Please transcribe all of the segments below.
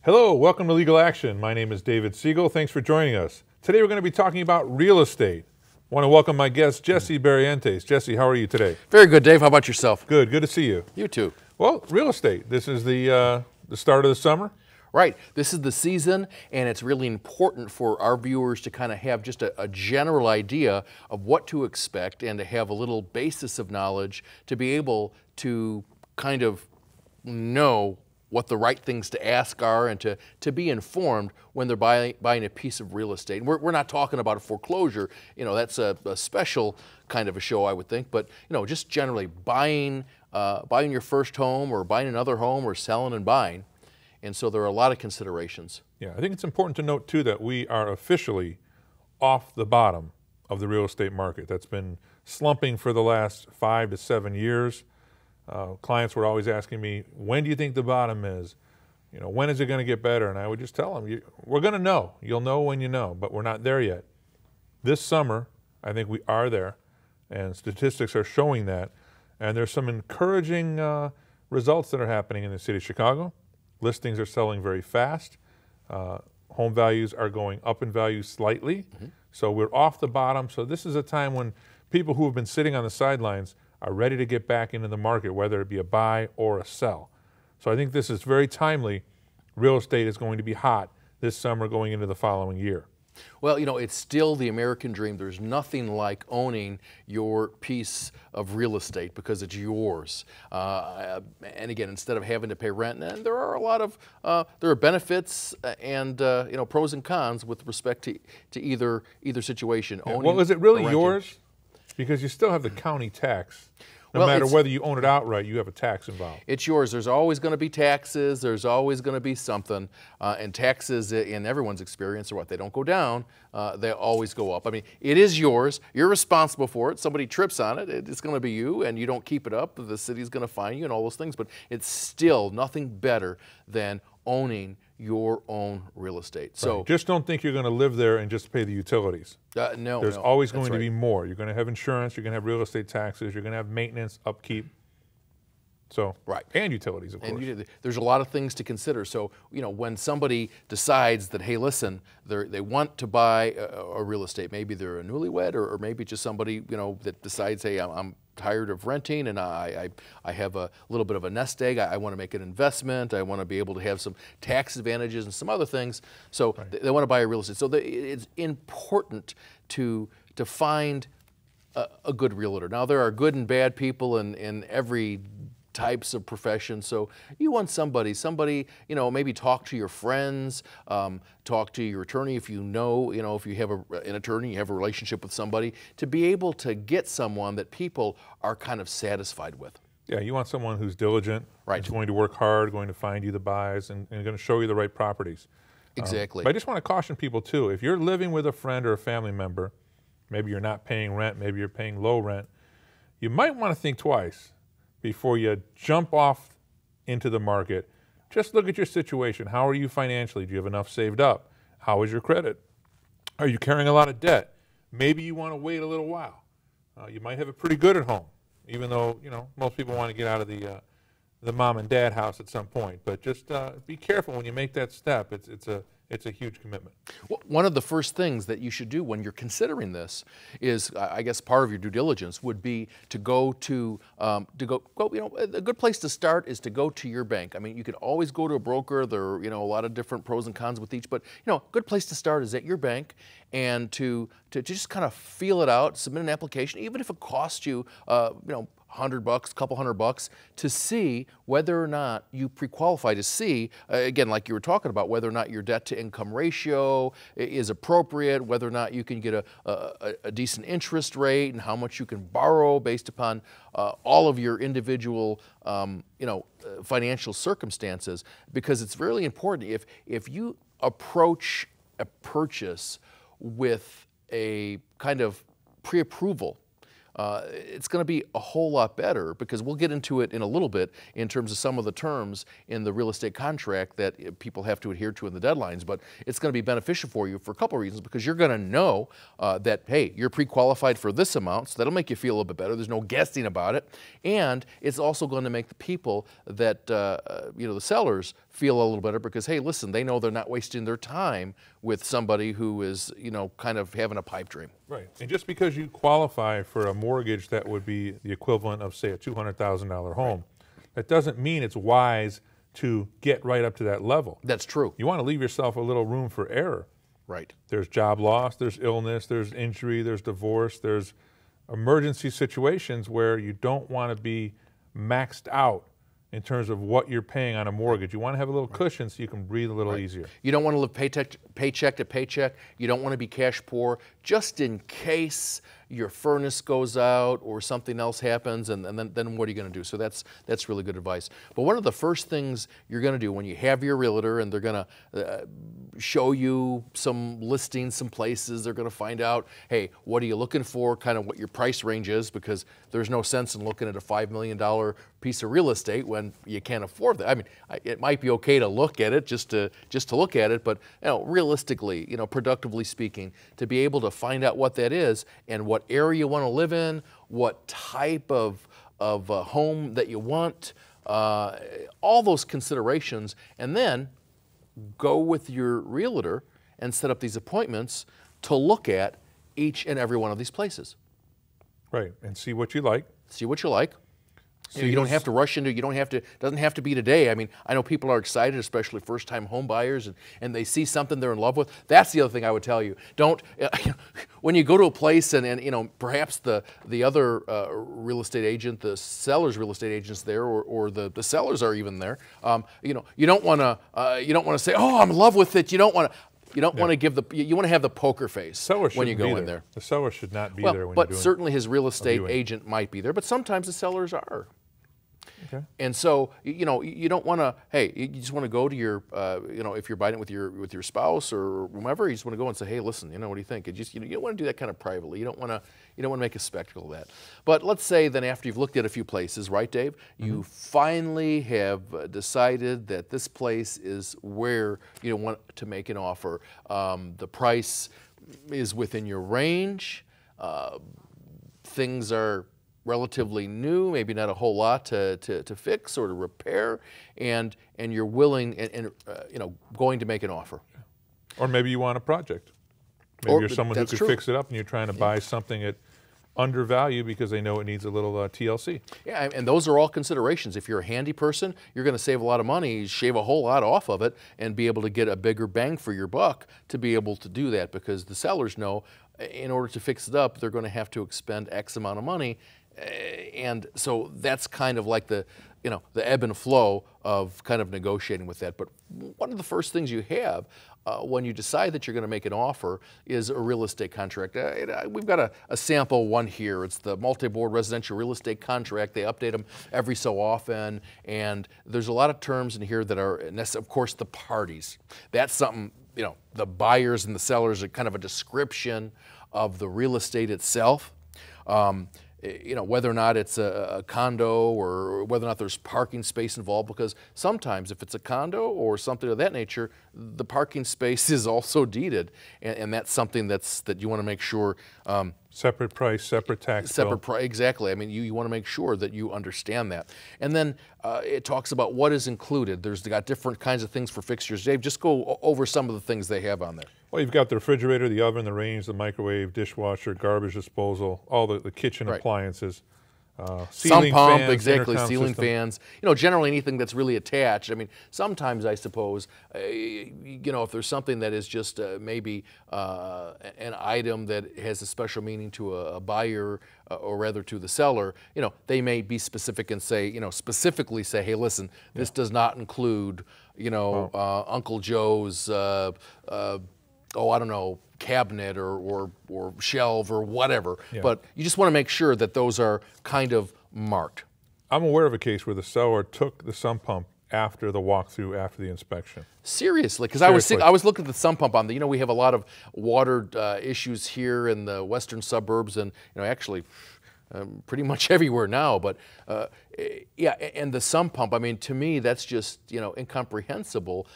Hello, welcome to Legal Action. My name is David Siegel. Thanks for joining us. Today we're going to be talking about real estate. I want to welcome my guest, Jesse Barrientos. Jesse, how are you today? Very good, Dave. How about yourself? Good to see you. You too. Well, real estate. This is the start of the summer. Right. This is the season, and it's really important for our viewers to kind of have just a general idea of what to expect and to have a little basis of knowledge to be able to kind of know what the right things to ask are and to be informed when they're buying a piece of real estate. And we're not talking about a foreclosure. You know, that's a special kind of a show, I would think. But, you know, just generally buying your first home or buying another home or selling and buying. And so there are a lot of considerations. Yeah, I think it's important to note, too, that we are officially off the bottom of the real estate market. That's been slumping for the last 5 to 7 years. Clients were always asking me, when do you think the bottom is? You know, when is it going to get better? And I would just tell them, we're going to know. You'll know when you know, but we're not there yet. This summer, I think we are there, and statistics are showing that. And there's some encouraging results that are happening in the city of Chicago. Listings are selling very fast. Home values are going up in value slightly. So we're off the bottom. So this is a time when people who have been sitting on the sidelines are ready to get back into the market, whether it be a buy or a sell. So I think this is very timely. Real estate is going to be hot this summer going into the following year. Well, you know, it's still the American dream. There's nothing like owning your piece of real estate because it's yours. And again, instead of having to pay rent, and there are a lot of there are benefits and you know, pros and cons with respect to either situation. Yeah. Well, is it really yours? Because you still have the county tax. No matter whether you own it outright, you have a tax involved. It's yours. There's always going to be taxes. There's always going to be something. And taxes, in everyone's experience, are what? They don't go down. They always go up. I mean, it is yours. You're responsible for it. Somebody trips on it, it's going to be you, and you don't keep it up. The city's going to fine you and all those things. But it's still nothing better than owning your own real estate. So just don't think you're going to live there and just pay the utilities. No, there's always going to be more. You're going to have insurance. You're going to have real estate taxes. You're going to have maintenance, upkeep. So and utilities, of course. And there's a lot of things to consider. So you know, when somebody decides that, hey, listen, they want to buy a real estate, maybe they're a newlywed, or maybe just somebody, you know, that decides, hey, I'm tired of renting and I have a little bit of a nest egg. I want to make an investment. I want to be able to have some tax advantages and some other things. So they want to buy a real estate. So it's important to find a good realtor. Now, there are good and bad people in every types of professions. So you want somebody, you know, maybe talk to your friends, talk to your attorney if you know, if you have an attorney, you have a relationship with somebody, to be able to get someone that people are kind of satisfied with. Yeah, you want someone who's diligent, who's going to work hard, going to find you the buys, and going to show you the right properties. Exactly. But I just want to caution people too, if you're living with a friend or a family member, maybe you're not paying rent, maybe you're paying low rent, you might want to think twice before you jump off into the market. Just look at your situation. How are you financially? Do you have enough saved up? How is your credit? Are you carrying a lot of debt? Maybe you want to wait a little while. You might have it pretty good at home, even though, you know, most people want to get out of the mom and dad house at some point. But just be careful when you make that step. It's a huge commitment. Well, one of the first things that you should do when you're considering this is, I guess, part of your due diligence would be to go to, you know, a good place to start is to go to your bank. I mean, you could always go to a broker. There are, you know, a lot of different pros and cons with each, but, you know, a good place to start is at your bank, and to just kind of feel it out, submit an application, even if it costs you, you know, $100, couple $100, to see whether or not you pre-qualify, to see, again, like you were talking about, whether or not your debt to income ratio is appropriate, whether or not you can get a decent interest rate, and how much you can borrow based upon all of your individual you know, financial circumstances, because it's really important. If you approach a purchase with a kind of pre-approval, it's going to be a whole lot better, because we'll get into it in a little bit in terms of some of the terms in the real estate contract that people have to adhere to in the deadlines. But it's going to be beneficial for you for a couple of reasons, because you're going to know that, hey, you're pre-qualified for this amount, so that'll make you feel a little bit better. There's no guessing about it. And it's also going to make the people that, the sellers feel a little better, because, hey, listen, they know they're not wasting their time with somebody who is, kind of having a pipe dream. Right. And just because you qualify for a mortgage that would be the equivalent of, say, a $200,000 home, that doesn't mean it's wise to get right up to that level. That's true. You want to leave yourself a little room for error. Right. There's job loss, there's illness, there's injury, there's divorce, there's emergency situations where you don't want to be maxed out in terms of what you're paying on a mortgage. You want to have a little cushion so you can breathe a little easier. You don't want to live paycheck to paycheck. You don't want to be cash poor, just in case your furnace goes out or something else happens, and then what are you going to do? So that's really good advice. But one of the first things you're going to do when you have your realtor and they're going to show you some listings, some places, they're going to find out, hey, what are you looking for, kind of what your price range is, because there's no sense in looking at a $5 million piece of real estate when you can't afford that. I mean, it might be okay to look at it, just to look at it, but realistically, productively speaking, to be able to find out what that is and what area you want to live in, what type of home that you want, all those considerations, and then go with your realtor and set up these appointments to look at each and every one of these places. Right, and see what you like. See what you like. You don't have to rush into it. Doesn't have to be today. I mean, I know people are excited, especially first-time home buyers, and they see something they're in love with. That's the other thing I would tell you. Don't, when you go to a place and perhaps the other real estate agent, the seller's real estate agent's there, or the sellers are even there. You don't want to say, oh, I'm in love with it. You don't want to give you want to have the poker face when you go in there. The seller should not be there when but you're doing certainly his real estate agent might be there, but sometimes the sellers are. Okay. And so, you don't want to, hey, you just want to go to your, if you're buying it with your spouse or whomever, you just want to go and say, hey, listen, what do you think? You don't want to do that kind of privately. You don't want to make a spectacle of that. But let's say then after you've looked at a few places, right, Dave, you finally have decided that this place is where you want to make an offer. The price is within your range. Things are relatively new, maybe not a whole lot to fix or to repair, and you're willing and going to make an offer. Or maybe you want a project. Maybe you're someone who could fix it up and you're trying to buy something at undervalue because they know it needs a little TLC. Yeah, and those are all considerations. If you're a handy person, you're going to save a lot of money, shave a whole lot off of it, and be able to get a bigger bang for your buck to be able to do that, because the sellers know in order to fix it up, they're going to have to expend X amount of money. And so that's kind of like the ebb and flow of kind of negotiating with that. But one of the first things you have when you decide that you're going to make an offer is a real estate contract. We've got a sample one here. It's the multi-board residential real estate contract. They update them every so often, and there's a lot of terms in here that are, of course, the parties. That's something, the buyers and the sellers are kind of a description of the real estate itself. Whether or not it's a condo or whether or not there's parking space involved, because sometimes if it's a condo or something of that nature, the parking space is also deeded, and that's something that you want to make sure. Separate price, separate tax bill. Separate price, exactly. I mean, you want to make sure that you understand that. And then it talks about what is included. They got different kinds of things for fixtures. Dave, just go over some of the things they have on there. Well, you've got the refrigerator, the oven, the range, the microwave, dishwasher, garbage disposal, all the kitchen appliances. Sump pump, fans, exactly, ceiling system. fans. Generally anything that's really attached. I mean, sometimes I suppose, if there's something that is just maybe an item that has a special meaning to a buyer or rather to the seller, they may be specific and say, specifically say, hey, listen, this does not include, Uncle Joe's, I don't know, cabinet or shelf or whatever. Yeah. But you just want to make sure that those are kind of marked. I'm aware of a case where the seller took the sump pump after the walkthrough, after the inspection. Seriously, because I was looking at the sump pump on we have a lot of water issues here in the western suburbs, and actually pretty much everywhere now. But yeah, and the sump pump, I mean, to me, that's just, incomprehensible.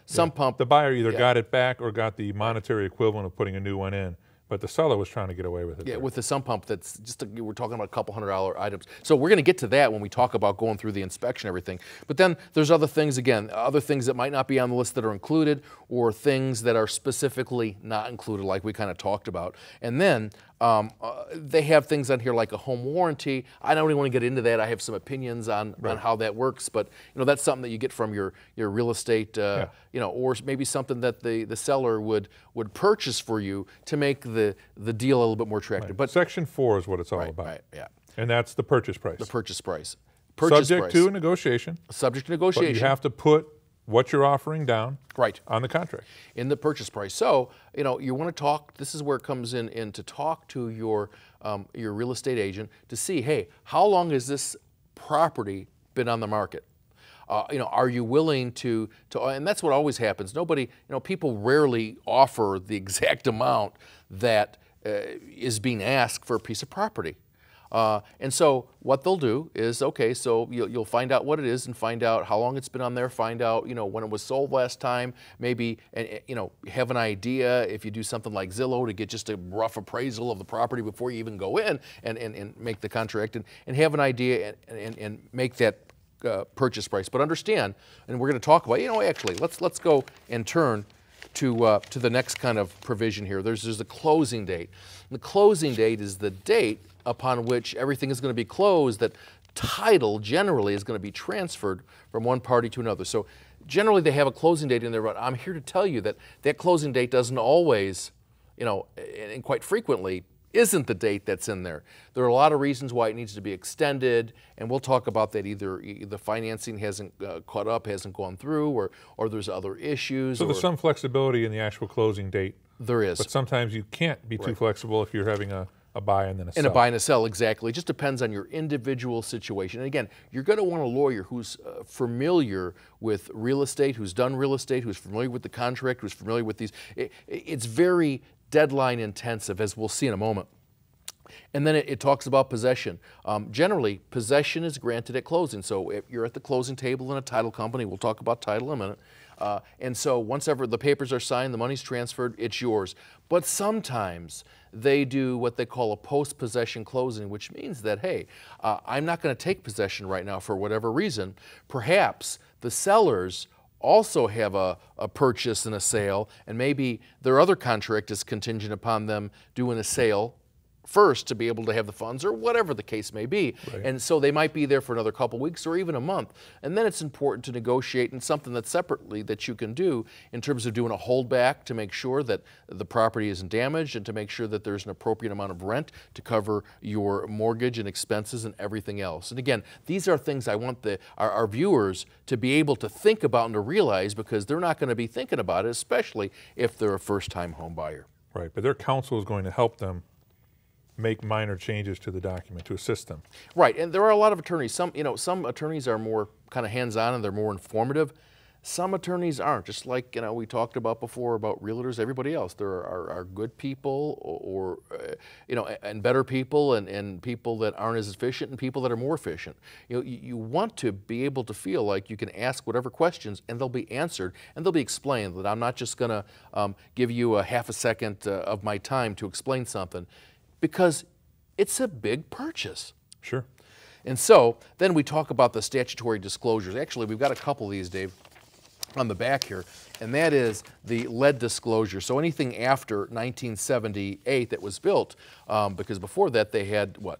Sump pump. The buyer either got it back or got the monetary equivalent of putting a new one in, but the seller was trying to get away with it. Yeah, there. with the sump pump, that's just, we're talking about a couple $100 items. So we're going to get to that when we talk about going through the inspection and everything. But then there's other things, again, other things that might not be on the list that are included, or things that are specifically not included, like we kind of talked about. And then they have things on here like a home warranty. I don't even want to get into that. I have some opinions on how that works, but that's something that you get from your real estate, or maybe something that the seller would purchase for you to make the deal a little bit more attractive. Right. But Section 4 is what it's all about. Right, yeah. And that's the purchase price. The purchase price. Subject to negotiation. Subject to negotiation. But you have to put what you're offering down on the contract. In the purchase price. So, you want to talk, this is where it comes in to talk to your real estate agent to see, hey, how long has this property been on the market? Are you willing to, and that's what always happens. Nobody, people rarely offer the exact amount that is being asked for a piece of property. And so what they'll do is, okay, so you'll find out what it is and find out how long it's been on there, find out, when it was sold last time, maybe, have an idea if you do something like Zillow to get just a rough appraisal of the property before you even go in and make the contract and have an idea and make that purchase price. But understand, and we're going to talk about, actually, let's go and turn to the next kind of provision here. There's the closing date. The closing date is the date upon which everything is going to be closed, that title generally is going to be transferred from one party to another. So generally they have a closing date in there, but I'm here to tell you that that closing date doesn't always, and quite frequently isn't the date that's in there. There are a lot of reasons why it needs to be extended, and we'll talk about that. Either the financing hasn't caught up, hasn't gone through, or there's other issues. So there's some flexibility in the actual closing date. There is. But sometimes you can't be too flexible if you're having a buy and then a sell. And a buy and a sell, exactly. It just depends on your individual situation. And again, you're going to want a lawyer who's familiar with real estate, who's done real estate, who's familiar with the contract, who's familiar with these. It's very deadline intensive, as we'll see in a moment. And then it talks about possession. Generally, possession is granted at closing. So if you're at the closing table in a title company, we'll talk about title in a minute. And so once ever the papers are signed, the money's transferred, it's yours. But sometimes they do what they call a post-possession closing, which means that, hey, I'm not going to take possession right now for whatever reason. Perhaps the sellers also have a purchase and a sale, and maybe their other contract is contingent upon them doing a sale first to be able to have the funds, or whatever the case may be. Right. And so they might be there for another couple weeks or even a month. And then it's important to negotiate, and something that separately that you can do in terms of doing a holdback to make sure that the property isn't damaged and to make sure that there's an appropriate amount of rent to cover your mortgage and expenses and everything else. And again, these are things I want our viewers to be able to think about and to realize, because they're not going to be thinking about it, especially if they're a first-time home buyer. Right, but their counsel is going to help them make minor changes to the document to assist them. Right, and there are a lot of attorneys. Some attorneys are more kind of hands-on and they're more informative. Some attorneys aren't. Just like we talked about before about realtors, everybody else. There are good people, or and better people, and people that aren't as efficient, and people that are more efficient. You want to be able to feel like you can ask whatever questions and they'll be answered and they'll be explained. That I'm not just going to give you a half a second of my time to explain something, because it's a big purchase. Sure. And so then we talk about the statutory disclosures. Actually, we've got a couple of these, Dave, on the back here, and that is the lead disclosure. So anything after 1978 that was built, because before that they had what?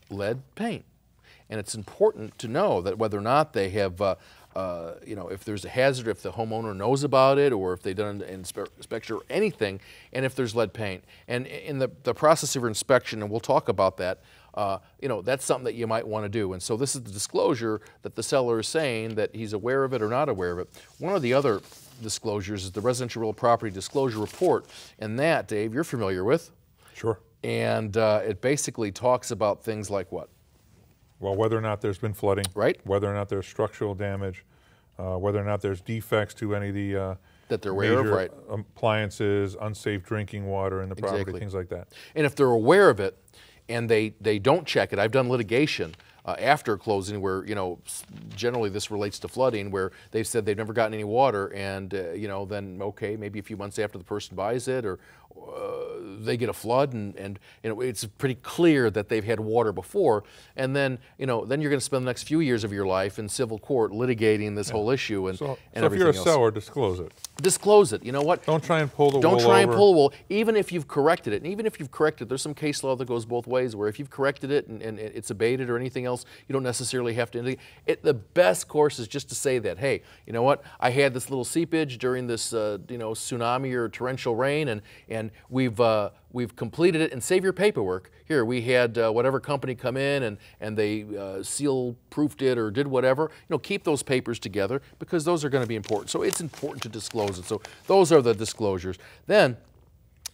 Lead paint. And it's important to know that whether or not they have if there's a hazard, if the homeowner knows about it, or if they've done an inspection or anything, and if there's lead paint. And in the process of your inspection, and we'll talk about that, that's something that you might want to do. And so this is the disclosure that the seller is saying that he's aware of it or not aware of it. One of the other disclosures is the Residential Real Property Disclosure Report. And that, Dave, you're familiar with. Sure. And it basically talks about things like what? Well, whether or not there's been flooding, right? Whether or not there's structural damage, whether or not there's defects to any of the that they're aware of, right? Appliances, unsafe drinking water in the property, things like that. And if they're aware of it, and they don't check it. I've done litigation after closing where, generally this relates to flooding, where they've said they've never gotten any water, and then okay, maybe a few months after the person buys it, or they get a flood, and it's pretty clear that they've had water before, and then then you're going to spend the next few years of your life in civil court litigating this whole issue, and So and if you're a everything else. seller, disclose it. Disclose it. You know what? Don't try and pull the wool Don't try and over. pull the wool, even if you've corrected it. And even if you've corrected, there's some case law that goes both ways, where if you've corrected it and it's abated or anything else, you don't necessarily have to. The best course is just to say that, hey, you know what? I had this little seepage during this, tsunami or torrential rain, and we've completed it, and save your paperwork. Here, we had whatever company come in and they seal-proofed it or did whatever. Keep those papers together, because those are going to be important. So it's important to disclose it. So those are the disclosures. Then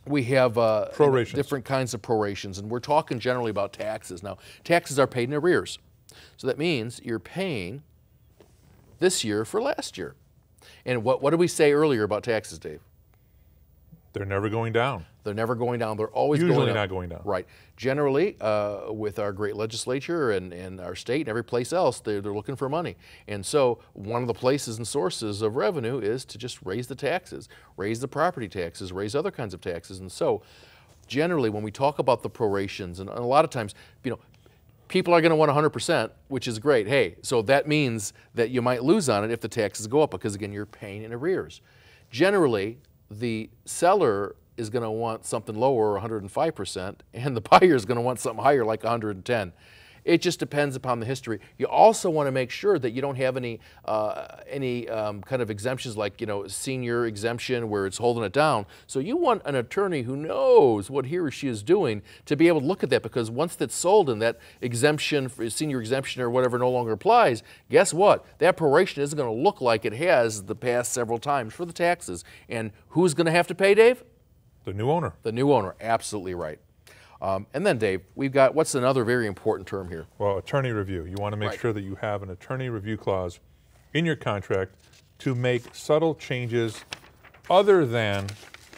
we have Prorations. different kinds of prorations, and we're talking generally about taxes. Now, taxes are paid in arrears. So that means you're paying this year for last year. And what did we say earlier about taxes, Dave? They're never going down. They're never going down. They're always Usually going up. not going down. Right. Generally, with our great legislature and our state and every place else, they're looking for money. And so one of the places and sources of revenue is to just raise the taxes, raise the property taxes, raise other kinds of taxes. And so generally, when we talk about the prorations, and a lot of times, people are going to want 100%, which is great. Hey, so that means that you might lose on it if the taxes go up, because again, you're paying in arrears. Generally, the seller is going to want something lower, 105%, and the buyer is going to want something higher, like 110. It just depends upon the history. You also want to make sure that you don't have any kind of exemptions, like senior exemption where it's holding it down. So you want an attorney who knows what he or she is doing to be able to look at that, because once that's sold and that exemption, senior exemption or whatever, no longer applies, guess what? That proration isn't going to look like it has the past several times for the taxes. And who's going to have to pay, Dave? The new owner. The new owner. Absolutely right. And then, Dave, we've got, what's another very important term here? Well, attorney review. You want to make Right. sure that you have an attorney review clause in your contract to make subtle changes other than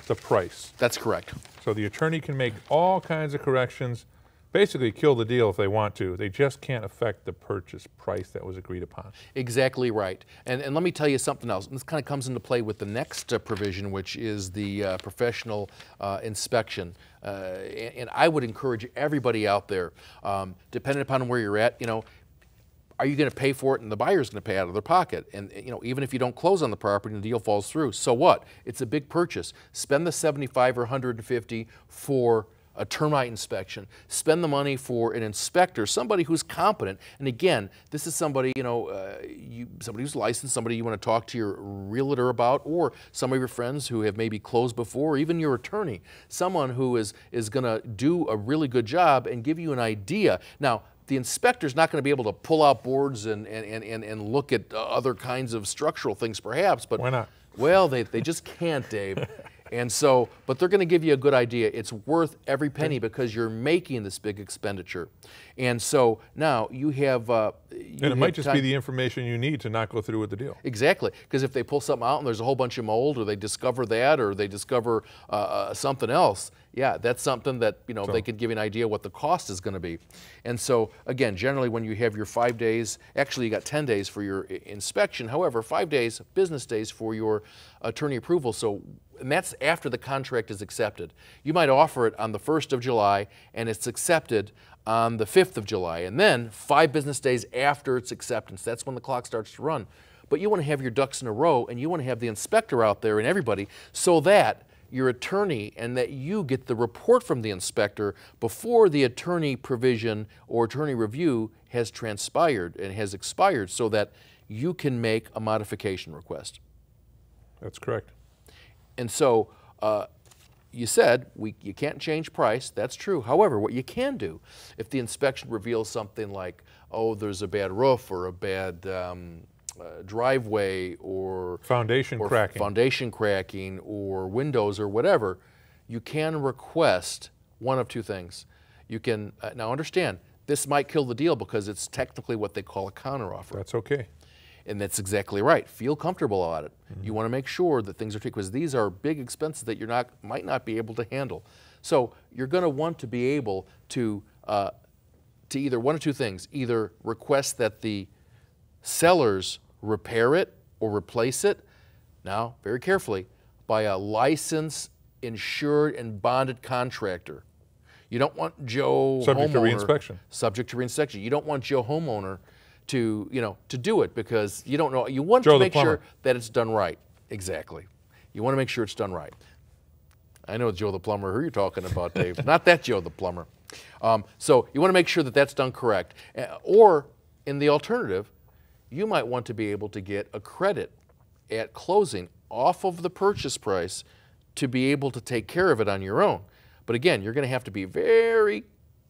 the price. That's correct. So the attorney can make all kinds of corrections, basically kill the deal if they want to. They just can't affect the purchase price that was agreed upon. Exactly right. And let me tell you something else. This kind of comes into play with the next provision, which is the professional inspection. And I would encourage everybody out there, depending upon where you're at, are you going to pay for it, and the buyer's going to pay out of their pocket? And even if you don't close on the property and the deal falls through, so what? It's a big purchase. Spend the $75 or $150 for a termite inspection. Spend the money for an inspector, somebody who's competent. And again, this is somebody, somebody who's licensed, somebody you want to talk to your realtor about, or some of your friends who have maybe closed before, or even your attorney. Someone who is going to do a really good job and give you an idea. Now, the inspector's not going to be able to pull out boards and look at other kinds of structural things, perhaps. But Why not? Well, they just can't, Dave. And so, but they're going to give you a good idea. It's worth every penny because you're making this big expenditure. And so now you have. And it might just be the information you need to not go through with the deal. Exactly, because if they pull something out and there's a whole bunch of mold, or they discover that, or they discover something else, yeah, that's something that they could give you an idea what the cost is going to be. And so again, generally when you have your 5 days, actually you got 10 days for your inspection. However, 5 days, business days for your attorney approval. So, and that's after the contract is accepted. You might offer it on the 1st of July, and it's accepted on the 5th of July, and then 5 business days after its acceptance. That's when the clock starts to run. But you want to have your ducks in a row, and you want to have the inspector out there and everybody, so that your attorney and that you get the report from the inspector before the attorney provision or attorney review has transpired and has expired, so that you can make a modification request. That's correct. And so you said you can't change price. That's true. However, what you can do, if the inspection reveals something like, oh, there's a bad roof or a bad driveway or Foundation cracking or windows or whatever, you can request one of two things. You can, now understand, this might kill the deal because it's technically what they call a counteroffer. That's okay. And that's exactly right. Feel comfortable about it. Mm-hmm. You want to make sure that things are taken, because these are big expenses that might not be able to handle. So you're going to want to be able to to either one of two things: either request that the sellers repair it or replace it. Now, very carefully, by a licensed, insured, and bonded contractor. You don't want Joe Subject to homeowner, reinspection. Subject to reinspection. You don't want Joe homeowner to to do it because you don't know. You want Joe to the make plumber. sure that it's done right. Exactly. You want to make sure it's done right. I know Joe the plumber. Who you're talking about, Dave? Not that Joe the plumber. So you want to make sure that that's done correct. Or in the alternative, you might want to be able to get a credit at closing off of the purchase price to be able to take care of it on your own. But again, you're going to have to be very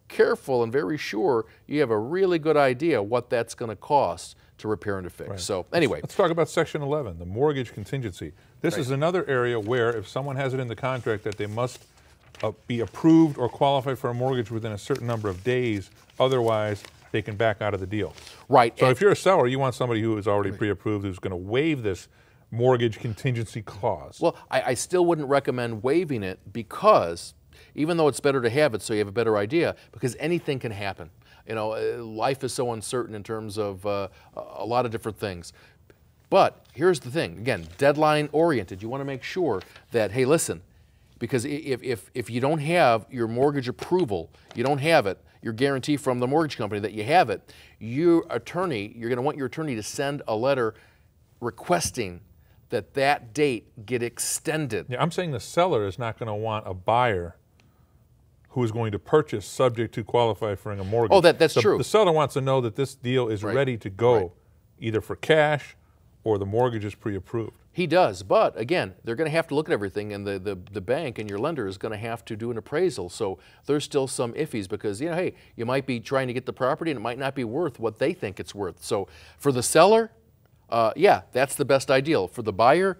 careful and very sure you have a really good idea what that's going to cost to repair and to fix. Right. So anyway, Let's talk about Section 11, the mortgage contingency. This is another area where if someone has it in the contract that they must be approved or qualified for a mortgage within a certain number of days, otherwise they can back out of the deal. right. So and- if you're a seller, you want somebody who is already pre-approved who's going to waive this mortgage contingency clause. Well, I still wouldn't recommend waiving it because even though it's better to have it so you have a better idea, because anything can happen. Life is so uncertain in terms of a lot of different things. But here's the thing, again, deadline oriented. You want to make sure that, hey, listen, because if you don't have your mortgage approval, you don't have it, your guarantee from the mortgage company that you have it, you're going to want your attorney to send a letter requesting that date get extended. Yeah, I'm saying the seller is not going to want a buyer who is going to purchase subject to qualifying a mortgage. Oh, that's true. The seller wants to know that this deal is Right. ready to go, Right. either for cash or the mortgage is pre-approved. He does, but again, they're going to have to look at everything, and the bank and your lender is going to have to do an appraisal. So there's still some iffies because, hey, you might be trying to get the property and it might not be worth what they think it's worth. So for the seller, yeah, that's the best ideal. For the buyer,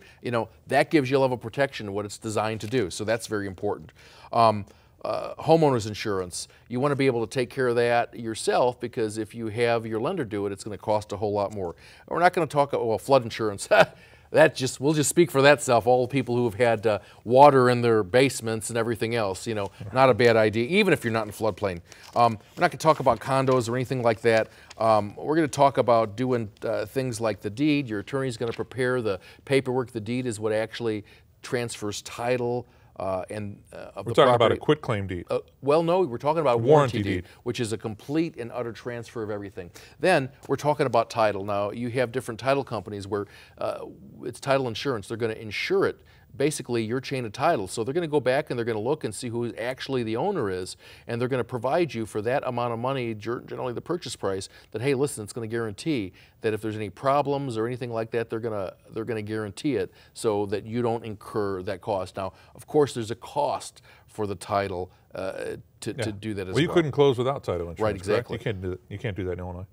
that gives you a level of protection of what it's designed to do. So that's very important. Homeowners insurance, you want to be able to take care of that yourself because if you have your lender do it, it's going to cost a whole lot more. We're not going to talk about flood insurance. We'll just speak for that self. All the people who have had water in their basements and everything else, not a bad idea, even if you're not in floodplain. We're not going to talk about condos or anything like that. We're going to talk about doing things like the deed. Your attorney's going to prepare the paperwork. The deed is what actually transfers title of We're the talking property. about a quitclaim deed. Well, no, we're talking about a Warranty warranty deed, deed. which is a complete and utter transfer of everything. Then we're talking about title. Now, you have different title companies where it's title insurance. They're going to insure it, basically your chain of title. So they're going to go back and they're going to look and see who actually the owner is, and they're going to provide you for that amount of money, generally the purchase price, that, hey, listen, it's going to guarantee that if there's any problems or anything like that, they're going to guarantee it so that you don't incur that cost. Now, of course, there's a cost for the title to do that as well. Well, you couldn't close without title insurance, Right, exactly. correct? You can't do that in Illinois.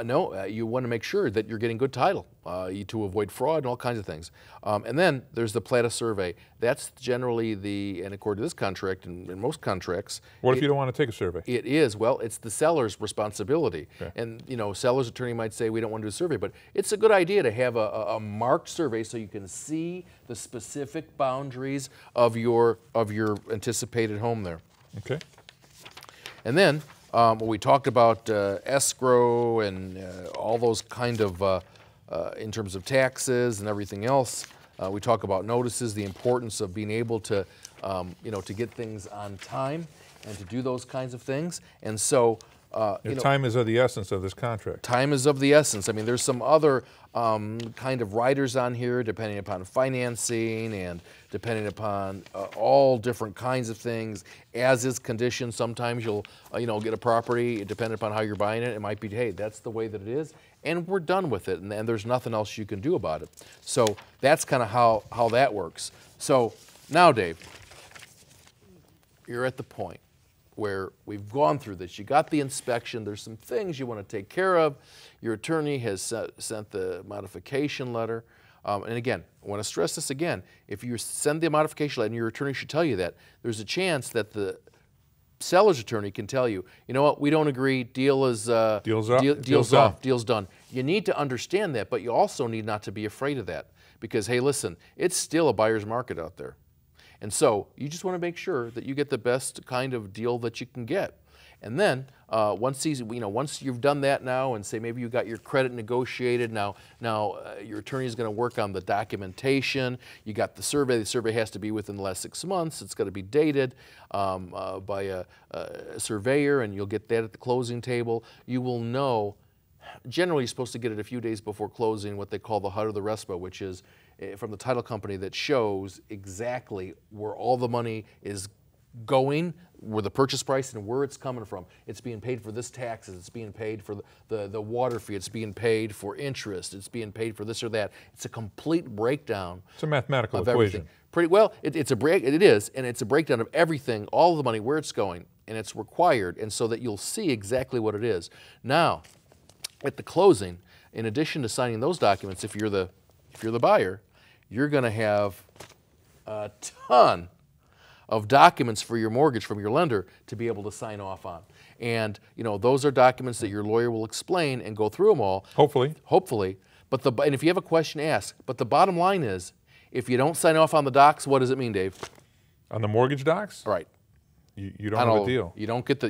No, you want to make sure that you're getting good title to avoid fraud and all kinds of things. And then there's the PLATA survey. That's generally and according to this contract and most contracts. What if you don't want to take a survey? It is, well, it's the seller's responsibility. Okay. And, seller's attorney might say, we don't want to do a survey, but it's a good idea to have a marked survey so you can see the specific boundaries of your anticipated home there. Okay. And then we talked about escrow and all those kind of, in terms of taxes and everything else. We talk about notices, the importance of being able to, to get things on time and to do those kinds of things. And so, Time is of the essence of this contract. time is of the essence. I mean, there's some other kind of riders on here, depending upon financing and depending upon all different kinds of things. As is condition, sometimes you'll, get a property, depending upon how you're buying it. It might be, hey, that's the way that it is, and we're done with it, and there's nothing else you can do about it. So that's kind of how that works. So now, Dave, you're at the point where we've gone through this. You got the inspection. There's some things you want to take care of. Your attorney has sent the modification letter. And again, I want to stress this again. If you send the modification letter, and your attorney should tell you that, there's a chance that the seller's attorney can tell you, you know what, we don't agree, deal's up, deal's deal's off, done. deal's done. You need to understand that, but you also need not to be afraid of that. Because, hey, listen, it's still a buyer's market out there. And so you just want to make sure that you get the best kind of deal that you can get. And then once you've done that now, and say maybe you got your credit negotiated, now your attorney is going to work on the documentation. You got the survey. The survey has to be within the last 6 months. It's got to be dated by a surveyor, and you'll get that at the closing table. You will know. Generally, you're supposed to get it a few days before closing, what they call the HUD or the RESPA, which is from the title company that shows exactly where all the money is going, where the purchase price and where it's coming from. It's being paid for this taxes, it's being paid for the water fee, it's being paid for interest, it's being paid for this or that. It's a complete breakdown. It's a mathematical of equation. Everything. Pretty well, it is, and it's a breakdown of everything, all of the money, where it's going, and it's required, and so that you'll see exactly what it is. Now, at the closing, in addition to signing those documents, if you're the buyer, you're going to have a ton of documents for your mortgage from your lender to be able to sign off on. And those are documents that your lawyer will explain and go through them all. Hopefully. Hopefully. And if you have a question, ask. But the bottom line is, if you don't sign off on the docs, what does it mean, Dave? On the mortgage docs? Right. You don't have a deal. You don't get the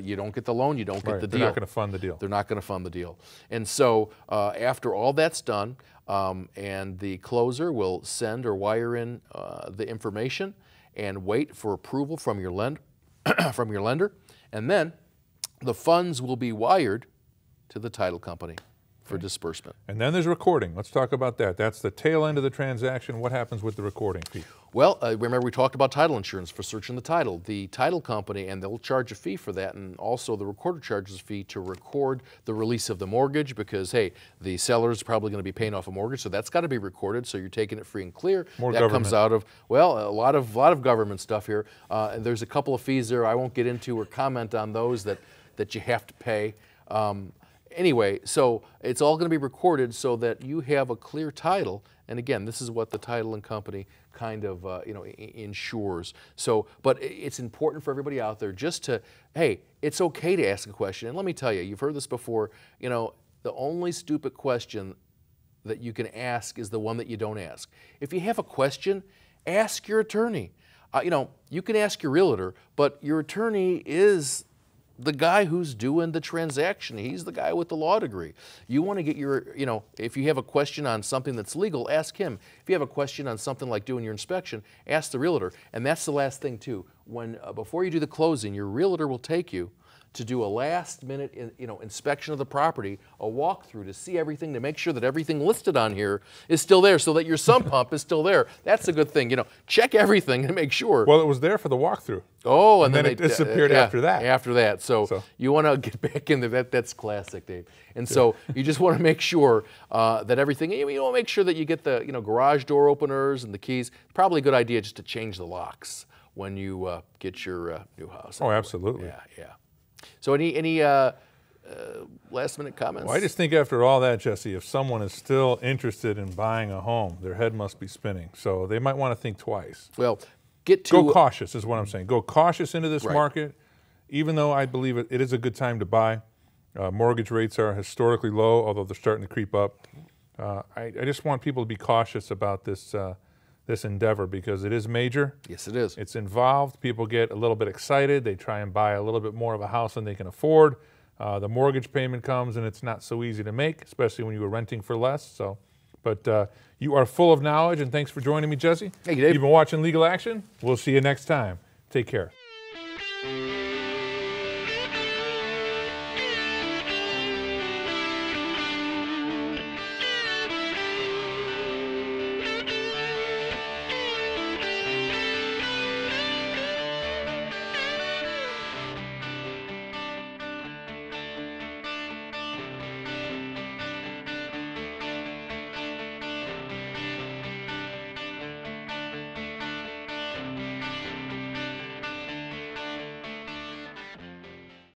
loan. You don't get the deal. They're not going to fund the deal. They're not going to fund the deal. And so after all that's done, and the closer will send or wire in the information and wait for approval from your lender, and then the funds will be wired to the title company for disbursement. And then there's recording. Let's talk about that. That's the tail end of the transaction. What happens with the recording fee? Well, remember we talked about title insurance for searching the title. The title company, and they'll charge a fee for that, and also the recorder charges a fee to record the release of the mortgage because, hey, the seller's probably going to be paying off a mortgage, so that's got to be recorded, so you're taking it free and clear. More that government. Comes out of, well, a lot of government stuff here. And there's a couple of fees there. I won't get into or comment on those that you have to pay. Anyway, so it's all going to be recorded so that you have a clear title. And again, this is what the title and company kind of ensures. So, but it's important for everybody out there just to, hey, it's okay to ask a question. And let me tell you, you've heard this before. The only stupid question that you can ask is the one that you don't ask. If you have a question, ask your attorney. You can ask your realtor, but your attorney is the guy who's doing the transaction. He's the guy with the law degree. You want to get your, if you have a question on something that's legal, ask him. If you have a question on something like doing your inspection, ask the realtor. And that's the last thing too. When before you do the closing, your realtor will take you to do a last-minute, inspection of the property, a walkthrough to see everything, to make sure that everything listed on here is still there, so that your sump pump is still there. That's a good thing. Check everything and make sure. Well, it was there for the walkthrough. Oh, and then it disappeared after that. After that, so you want to get back in there. That's classic, Dave. And so you just want to make sure that everything. You want to make sure that you get the garage door openers and the keys. Probably a good idea just to change the locks when you get your new house. Oh, absolutely. Yeah. So any last-minute comments? Well, I just think after all that, Jesse, if someone is still interested in buying a home, their head must be spinning. So they might want to think twice. Well, go cautious is what I'm saying. Go cautious into this Right. market, even though I believe it is a good time to buy. Mortgage rates are historically low, although they're starting to creep up. I just want people to be cautious about this this endeavor because it is major. Yes, it is. It's involved. People get a little bit excited. They try and buy a little bit more of a house than they can afford. The mortgage payment comes and it's not so easy to make, especially when you were renting for less. But you are full of knowledge, and thanks for joining me, Jesse. Thank you, Dave. You've been watching Legal Action. We'll see you next time. Take care.